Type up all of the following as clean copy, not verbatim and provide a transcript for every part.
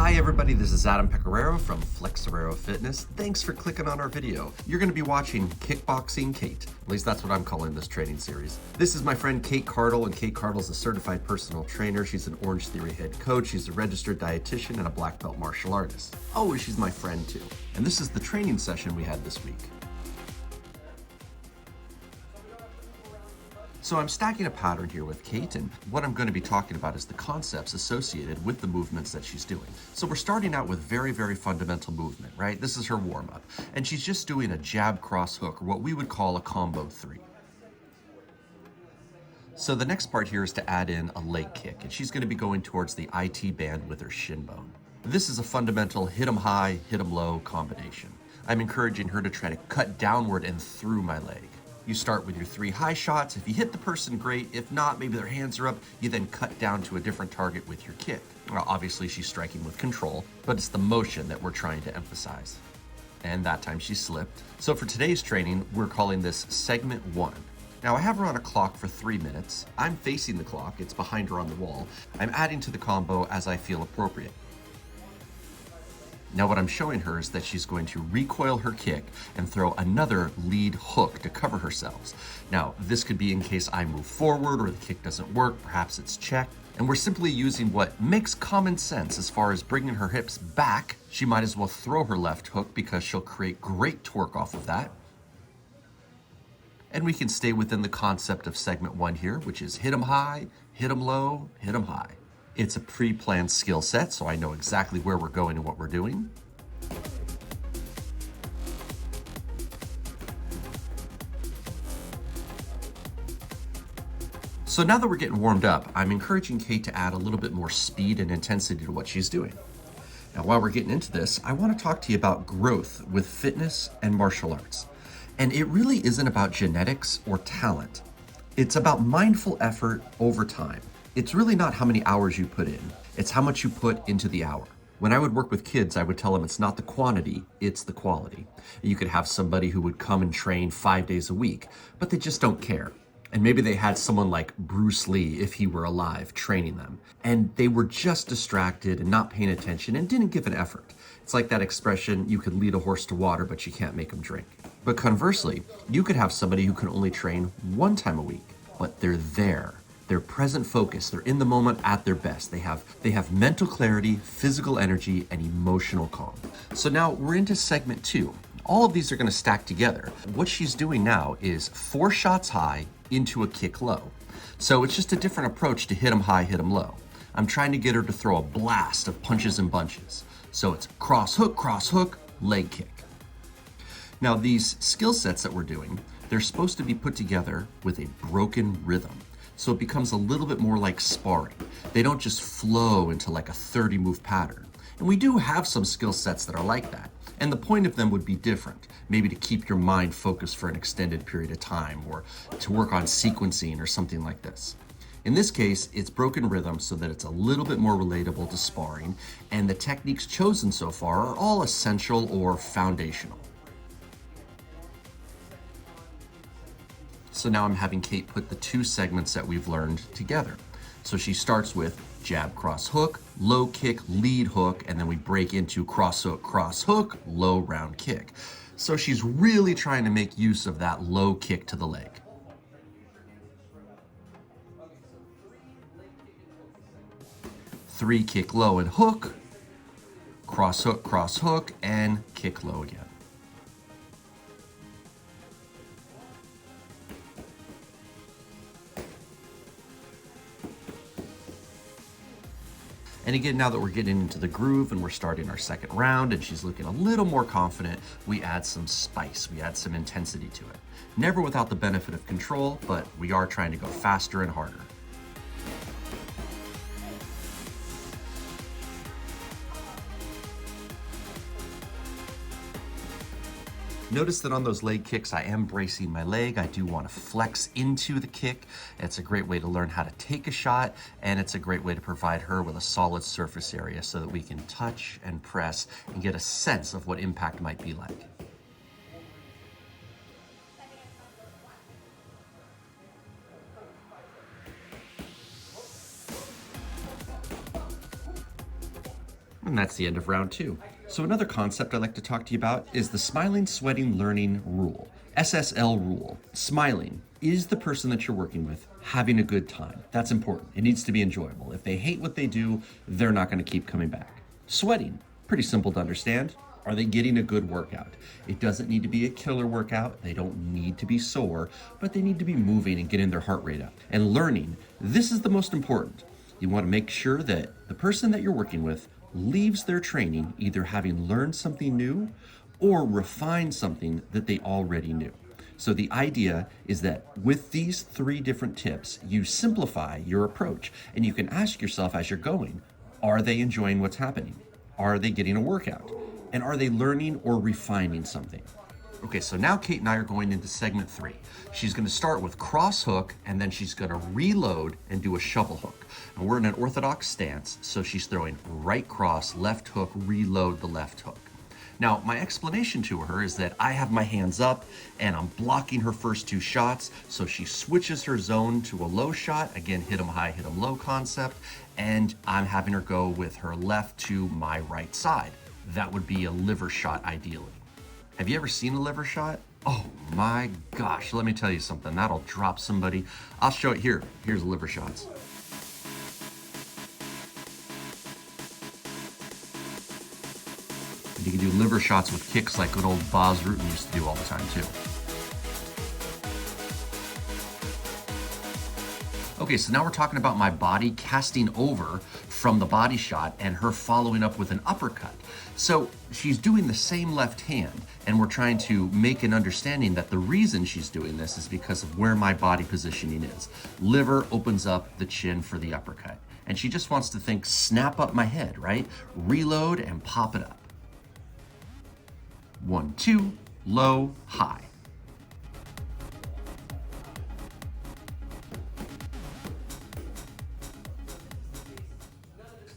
Hi everybody, this is Adam Pecoraro from Flexoraro Fitness. Thanks for clicking on our video. You're going to be watching Kickboxing Kate. At least that's what I'm calling this training series. This is my friend Kate Cardle, and Kate Cardle is a certified personal trainer. She's an Orange Theory head coach. She's a registered dietitian and a black belt martial artist. Oh, and she's my friend too. And this is the training session we had this week. So I'm stacking a pattern here with Kate, and what I'm going to be talking about is the concepts associated with the movements that she's doing. So we're starting out with very, very fundamental movement, right? This is her warm-up, and she's just doing a jab cross hook, or what we would call a combo 3. So the next part here is to add in a leg kick, and she's going to be going towards the IT band with her shin bone. This is a fundamental hit 'em high, hit 'em low combination. I'm encouraging her to try to cut downward and through my leg. You start with your 3 high shots. If you hit the person, great. If not, maybe their hands are up. You then cut down to a different target with your kick. Well, obviously she's striking with control, but it's the motion that we're trying to emphasize. And that time she slipped. So for today's training, we're calling this segment 1. Now I have her on a clock for 3 minutes. I'm facing the clock. It's behind her on the wall. I'm adding to the combo as I feel appropriate. Now what I'm showing her is that she's going to recoil her kick and throw another lead hook to cover herself. Now this could be in case I move forward or the kick doesn't work, perhaps it's checked. And we're simply using what makes common sense as far as bringing her hips back. She might as well throw her left hook because she'll create great torque off of that. And we can stay within the concept of segment 1 here, which is hit 'em high, hit 'em low, hit 'em high. It's a pre-planned skill set, so I know exactly where we're going and what we're doing. So now that we're getting warmed up, I'm encouraging Kate to add a little bit more speed and intensity to what she's doing. Now, while we're getting into this, I want to talk to you about growth with fitness and martial arts. And it really isn't about genetics or talent. It's about mindful effort over time. It's really not how many hours you put in, it's how much you put into the hour. When I would work with kids, I would tell them it's not the quantity, it's the quality. You could have somebody who would come and train 5 days a week, but they just don't care. And maybe they had someone like Bruce Lee, if he were alive, training them. And they were just distracted and not paying attention and didn't give an effort. It's like that expression, you can lead a horse to water, but you can't make him drink. But conversely, you could have somebody who can only train 1 time a week, but they're there. They're present focused. They're in the moment at their best. They have mental clarity, physical energy, and emotional calm. So now we're into segment 2. All of these are going to stack together. What she's doing now is 4 shots high into a kick low. So it's just a different approach to hit 'em high, hit 'em low. I'm trying to get her to throw a blast of punches and bunches. So it's cross hook, leg kick. Now these skill sets that we're doing, they're supposed to be put together with a broken rhythm. So it becomes a little bit more like sparring. They don't just flow into like a 30 move pattern. And we do have some skill sets that are like that. And the point of them would be different. Maybe to keep your mind focused for an extended period of time, or to work on sequencing or something like this. In this case, it's broken rhythm so that it's a little bit more relatable to sparring, and the techniques chosen so far are all essential or foundational. So now I'm having Kate put the 2 segments that we've learned together. So she starts with jab, cross hook, low kick, lead hook, and then we break into cross hook, low round kick. So she's really trying to make use of that low kick to the leg. Three kick low and hook, cross hook, and kick low again. And again, now that we're getting into the groove and we're starting our second round and she's looking a little more confident, we add some spice, we add some intensity to it. Never without the benefit of control, but we are trying to go faster and harder. Notice that on those leg kicks, I am bracing my leg. I do want to flex into the kick. It's a great way to learn how to take a shot, and it's a great way to provide her with a solid surface area so that we can touch and press and get a sense of what impact might be like. And that's the end of round 2. So another concept I'd like to talk to you about is the smiling, sweating, learning rule. SSL rule. Smiling. Is the person that you're working with having a good time? That's important. It needs to be enjoyable. If they hate what they do, they're not going to keep coming back. Sweating. Pretty simple to understand. Are they getting a good workout? It doesn't need to be a killer workout. They don't need to be sore, but they need to be moving and getting their heart rate up. And learning. This is the most important. You want to make sure that the person that you're working with leaves their training either having learned something new or refined something that they already knew. So the idea is that with these 3 different tips, you simplify your approach, and you can ask yourself as you're going, are they enjoying what's happening? Are they getting a workout? And are they learning or refining something? Okay, so now Kate and I are going into segment 3. She's going to start with cross hook, and then she's going to reload and do a shovel hook. And we're in an orthodox stance, so she's throwing right cross, left hook, reload the left hook. Now, my explanation to her is that I have my hands up and I'm blocking her first 2 shots, so she switches her zone to a low shot, again, hit them high, hit them low concept, and I'm having her go with her left to my right side. That would be a liver shot ideally. Have you ever seen a liver shot? Oh my gosh, let me tell you something. That'll drop somebody. I'll show it here. Here's liver shots. You can do liver shots with kicks like good old Baz Rutten used to do all the time too. Okay, so now we're talking about my body casting over from the body shot and her following up with an uppercut. So she's doing the same left hand, and we're trying to make an understanding that the reason she's doing this is because of where my body positioning is. Liver opens up the chin for the uppercut. And she just wants to think, snap up my head, right? Reload and pop it up. 1, 2, low, high.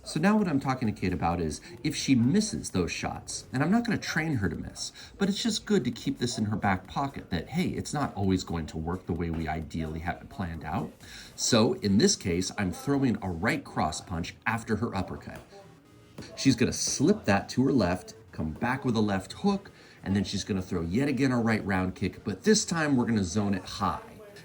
So now what I'm talking to Kate about is if she misses those shots, and I'm not going to train her to miss, but it's just good to keep this in her back pocket that, hey, it's not always going to work the way we ideally have it planned out. So in this case, I'm throwing a right cross punch after her uppercut. She's going to slip that to her left, come back with a left hook, and then she's going to throw yet again a right round kick, but this time we're going to zone it high.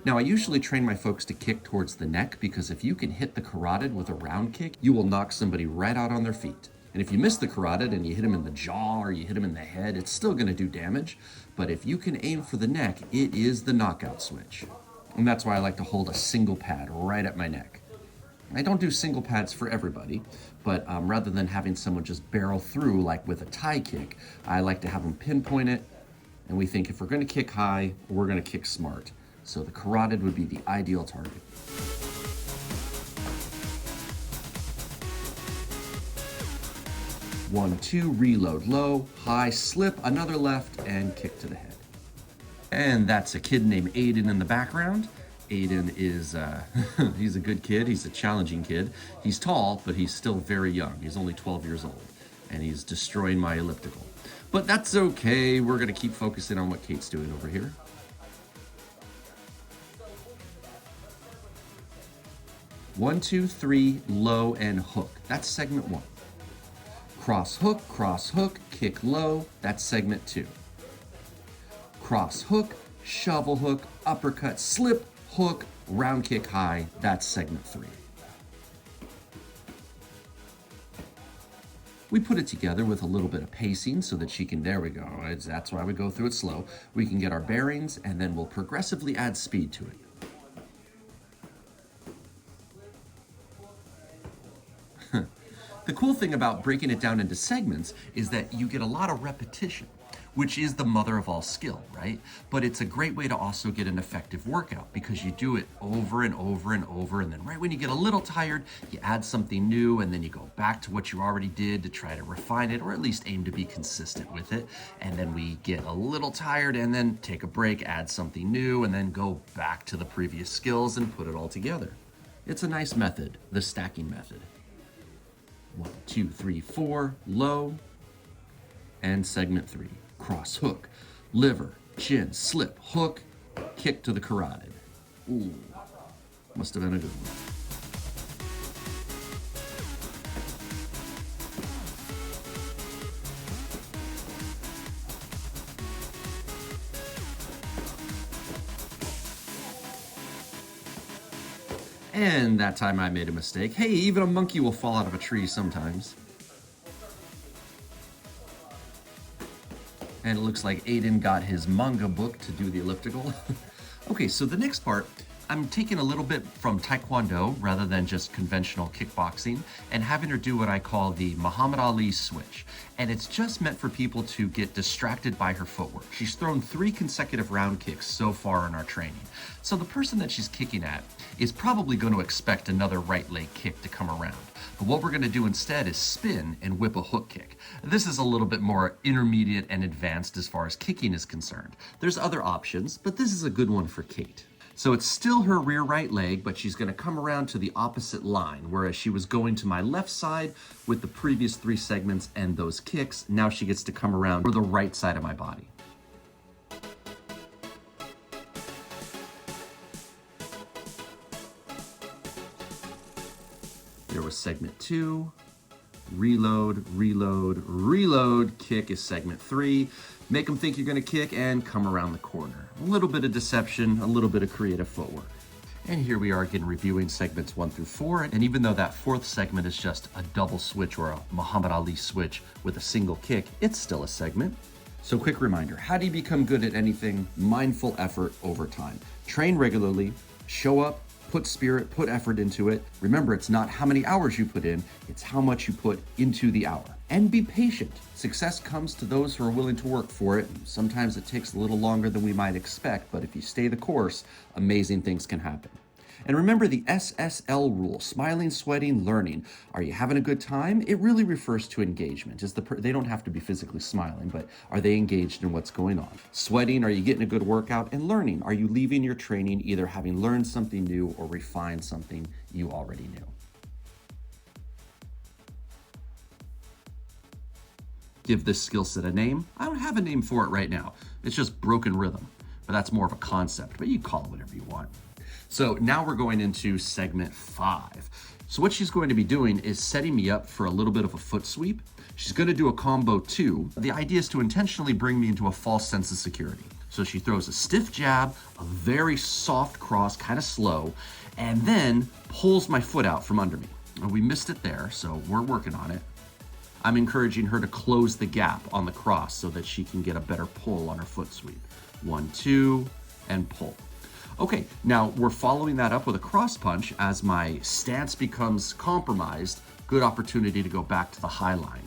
Now, I usually train my folks to kick towards the neck because if you can hit the carotid with a round kick, you will knock somebody right out on their feet. And if you miss the carotid and you hit them in the jaw or you hit them in the head, it's still going to do damage. But if you can aim for the neck, it is the knockout switch. And that's why I like to hold a single pad right at my neck. I don't do single pads for everybody, but rather than having someone just barrel through like with a tie kick, I like to have them pinpoint it. And we think if we're going to kick high, we're going to kick smart. So the carotid would be the ideal target. One, two, reload low, high, slip, another left, and kick to the head. And that's a kid named Aiden in the background. Aiden is, he's a good kid. He's a challenging kid. He's tall, but he's still very young. He's only 12 years old, and he's destroying my elliptical. But that's okay. We're going to keep focusing on what Kate's doing over here. 1, 2, 3, low, and hook. That's segment 1. Cross hook, kick low. That's segment 2. Cross hook, shovel hook, uppercut, slip, hook, round kick high. That's segment 3. We put it together with a little bit of pacing so that she can, there we go. That's why we go through it slow. We can get our bearings and then we'll progressively add speed to it. The cool thing about breaking it down into segments is that you get a lot of repetition, which is the mother of all skill, right? But it's a great way to also get an effective workout because you do it over and over and over, and then right when you get a little tired, you add something new, and then you go back to what you already did to try to refine it, or at least aim to be consistent with it. And then we get a little tired and then take a break, add something new, and then go back to the previous skills and put it all together. It's a nice method, the stacking method. 1, 2, 3, 4, low, and segment 3. Cross hook, liver, chin, slip, hook, kick to the carotid. Ooh, must have been a good one. And that time I made a mistake. Hey, even a monkey will fall out of a tree sometimes. And it looks like Aiden got his manga book to do the elliptical. Okay, so the next part, I'm taking a little bit from Taekwondo rather than just conventional kickboxing and having her do what I call the Muhammad Ali switch. And it's just meant for people to get distracted by her footwork. She's thrown 3 consecutive round kicks so far in our training. So the person that she's kicking at is probably going to expect another right leg kick to come around. But what we're going to do instead is spin and whip a hook kick. This is a little bit more intermediate and advanced as far as kicking is concerned. There's other options, but this is a good one for Kate. So it's still her rear right leg, but she's going to come around to the opposite line, whereas she was going to my left side with the previous 3 segments and those kicks. Now she gets to come around for the right side of my body. There was segment 2, reload, reload, reload, kick is segment 3. Make them think you're gonna kick and come around the corner. A little bit of deception, a little bit of creative footwork. And here we are again reviewing segments 1 through 4. And even though that 4th segment is just a double switch or a Muhammad Ali switch with a single kick, it's still a segment. So quick reminder, how do you become good at anything? Mindful effort over time. Train regularly, show up, put spirit, put effort into it. Remember, it's not how many hours you put in, it's how much you put into the hour. And be patient. Success comes to those who are willing to work for it. Sometimes it takes a little longer than we might expect, but if you stay the course, amazing things can happen. And remember the SSL rule, smiling, sweating, learning. Are you having a good time? It really refers to engagement. They don't have to be physically smiling, but are they engaged in what's going on? Sweating, are you getting a good workout? And learning, are you leaving your training either having learned something new or refined something you already knew? Give this skill set a name. I don't have a name for it right now. It's just broken rhythm, but that's more of a concept, but you call it whatever you want. So now we're going into segment 5. So what she's going to be doing is setting me up for a little bit of a foot sweep. She's going to do a combo 2. The idea is to intentionally bring me into a false sense of security. So she throws a stiff jab, a very soft cross, kind of slow, and then pulls my foot out from under me. And we missed it there, so we're working on it. I'm encouraging her to close the gap on the cross so that she can get a better pull on her foot sweep. 1, 2, and pull. Okay, now we're following that up with a cross punch as my stance becomes compromised. Good opportunity to go back to the high line.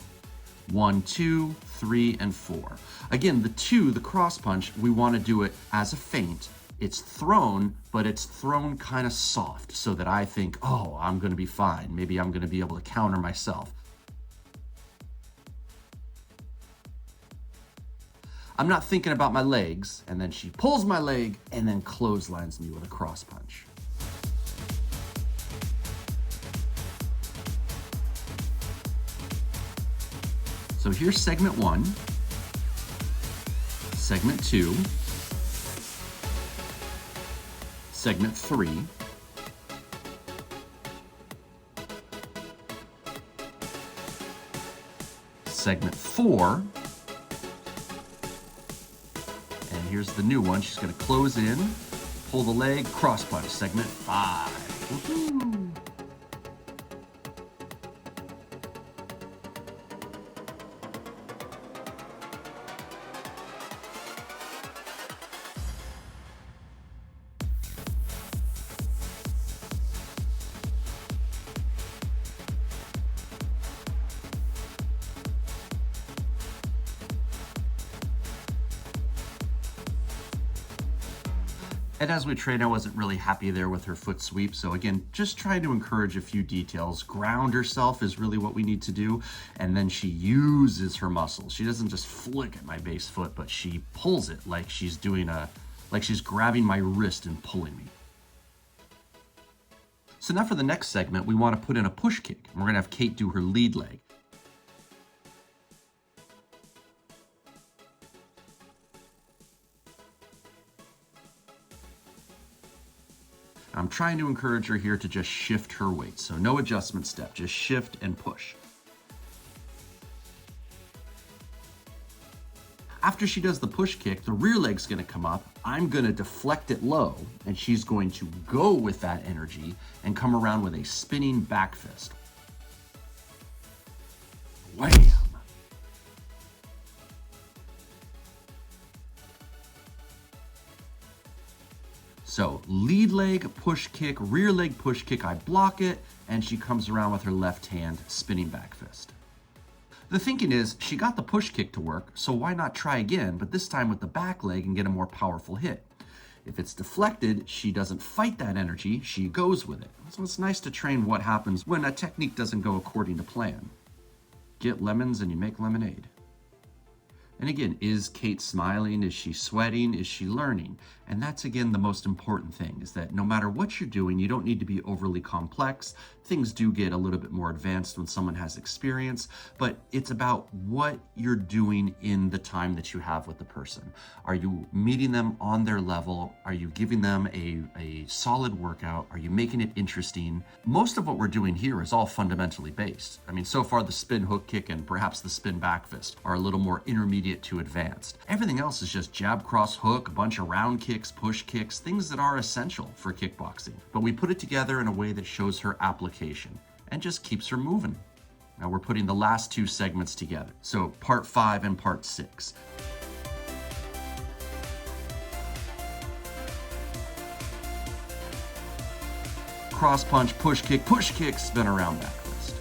1, 2, 3, and 4. Again, the 2, the cross punch, we want to do it as a feint. It's thrown, but it's thrown kind of soft so that I think, oh, I'm going to be fine. Maybe I'm going to be able to counter myself. I'm not thinking about my legs, and then she pulls my leg and then clotheslines me with a cross punch. So here's segment 1, segment 2, segment 3, segment 4, here's the new one. She's going to close in, pull the leg, cross punch, segment 5. Woohoo! And as we train, I wasn't really happy there with her foot sweep. So again, just trying to encourage a few details. Ground herself is really what we need to do. And then she uses her muscles. She doesn't just flick at my base foot, but she pulls it like she's like she's grabbing my wrist and pulling me. So now for the next segment, we want to put in a push kick. And we're going to have Kate do her lead leg. I'm trying to encourage her here to just shift her weight. So no adjustment step, just shift and push. After she does the push kick, the rear leg's gonna come up. I'm gonna deflect it low, and she's going to go with that energy and come around with a spinning back fist. Wham! So lead leg, push kick, rear leg, push kick, I block it, and she comes around with her left hand, spinning back fist. The thinking is, she got the push kick to work, so why not try again, but this time with the back leg and get a more powerful hit. If it's deflected, she doesn't fight that energy, she goes with it. So it's nice to train what happens when a technique doesn't go according to plan. Get lemons and you make lemonade. And again, is Kate smiling? Is she sweating? Is she learning? And that's, again, the most important thing, is that no matter what you're doing, you don't need to be overly complex. Things do get a little bit more advanced when someone has experience, but it's about what you're doing in the time that you have with the person. Are you meeting them on their level? Are you giving them a solid workout? Are you making it interesting? Most of what we're doing here is all fundamentally based. I mean, so far the spin hook kick and perhaps the spin back fist are a little more intermediate to advanced. Everything else is just jab, cross, hook, a bunch of round kicks, push kicks, things that are essential for kickboxing. But we put it together in a way that shows her application and just keeps her moving. Now we're putting the last two segments together. So part 5 and part 6. Cross punch, push kick, spin around back fist.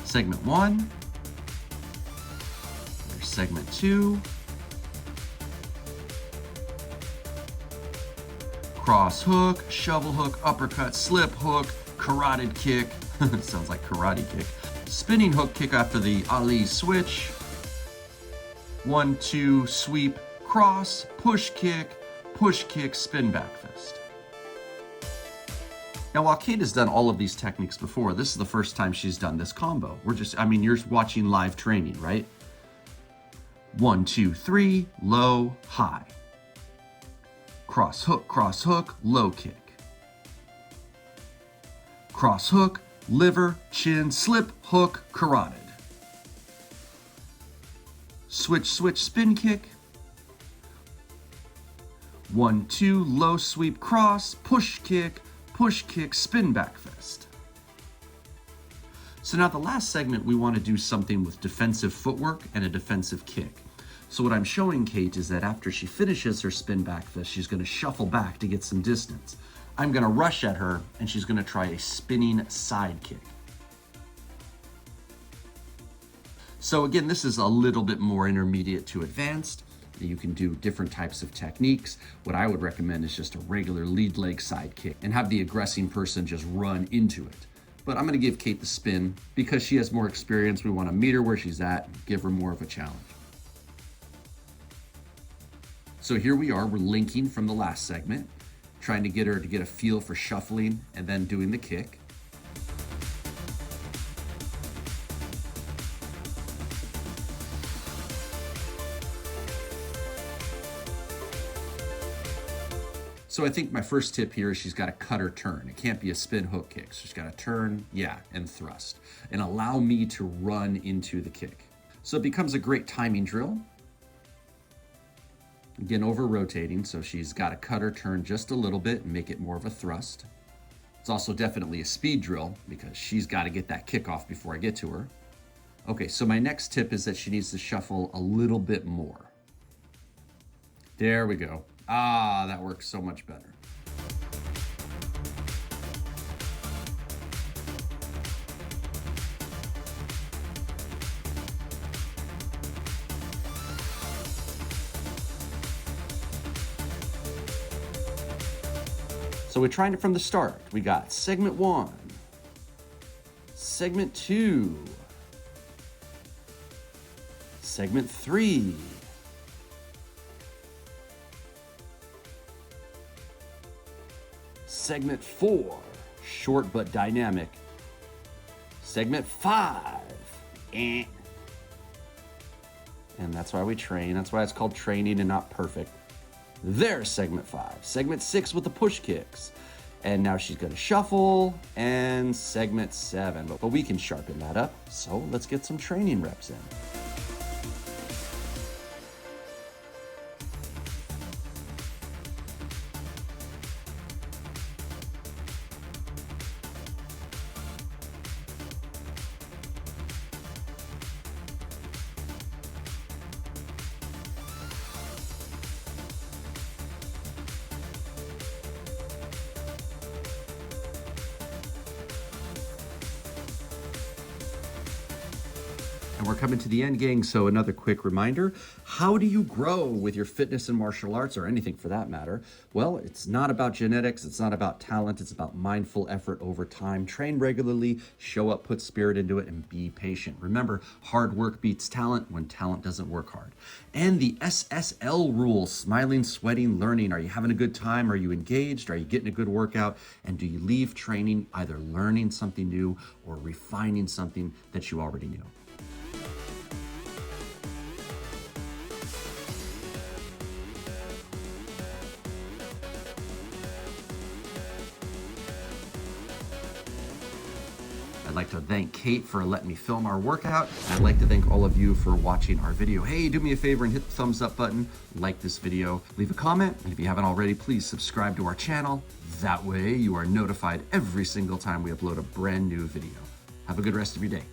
Segment 1, there's segment 2, cross hook, shovel hook, uppercut, slip hook, carotid kick, sounds like karate kick, spinning hook kick after the Ali switch, 1, 2, sweep, cross, push kick, spin back fist. Now, while Kate has done all of these techniques before, this is the first time she's done this combo. You're watching live training, right? 1, 2, 3, low, high. Cross hook, low kick. Cross hook, liver, chin, slip, hook, carotid. Switch, spin kick. 1, 2, low sweep, cross, push kick, spin back fist. So now the last segment, we want to do something with defensive footwork and a defensive kick. So what I'm showing Kate is that after she finishes her spin back fist, she's going to shuffle back to get some distance. I'm going to rush at her and she's going to try a spinning side kick. So again, this is a little bit more intermediate to advanced. You can do different types of techniques. What I would recommend is just a regular lead leg side kick and have the aggressing person just run into it. But I'm gonna give Kate the spin because she has more experience. We wanna meet her where she's at, give her more of a challenge. So here we are, we're linking from the last segment, trying to get her to get a feel for shuffling and then doing the kick. So I think my first tip here is she's got to cut her turn. It can't be a spin hook kick. So she's got to turn, and thrust, and allow me to run into the kick. So it becomes a great timing drill. Again, over rotating, so she's got to cut her turn just a little bit and make it more of a thrust. It's also definitely a speed drill because she's got to get that kick off before I get to her. Okay, so my next tip is that she needs to shuffle a little bit more. There we go. Ah, that works so much better. So we're trying it from the start. We got segment 1, segment 2, segment 3, segment 4, short but dynamic. Segment 5, and that's why we train. That's why it's called training and not perfect. There's segment 5. Segment 6 with the push kicks. And now she's going to shuffle, and segment 7. But we can sharpen that up, so let's get some training reps in. And we're coming to the end, gang, so another quick reminder. How do you grow with your fitness and martial arts, or anything for that matter? Well, it's not about genetics, it's not about talent, it's about mindful effort over time. Train regularly, show up, put spirit into it, and be patient. Remember, hard work beats talent when talent doesn't work hard. And the SSL rules, smiling, sweating, learning. Are you having a good time? Are you engaged? Are you getting a good workout? And do you leave training either learning something new or refining something that you already knew? I'd like to thank Kate for letting me film our workout. And I'd like to thank all of you for watching our video. Hey, do me a favor and hit the thumbs up button, like this video, leave a comment, and if you haven't already, please subscribe to our channel. That way you are notified every single time we upload a brand new video. Have a good rest of your day.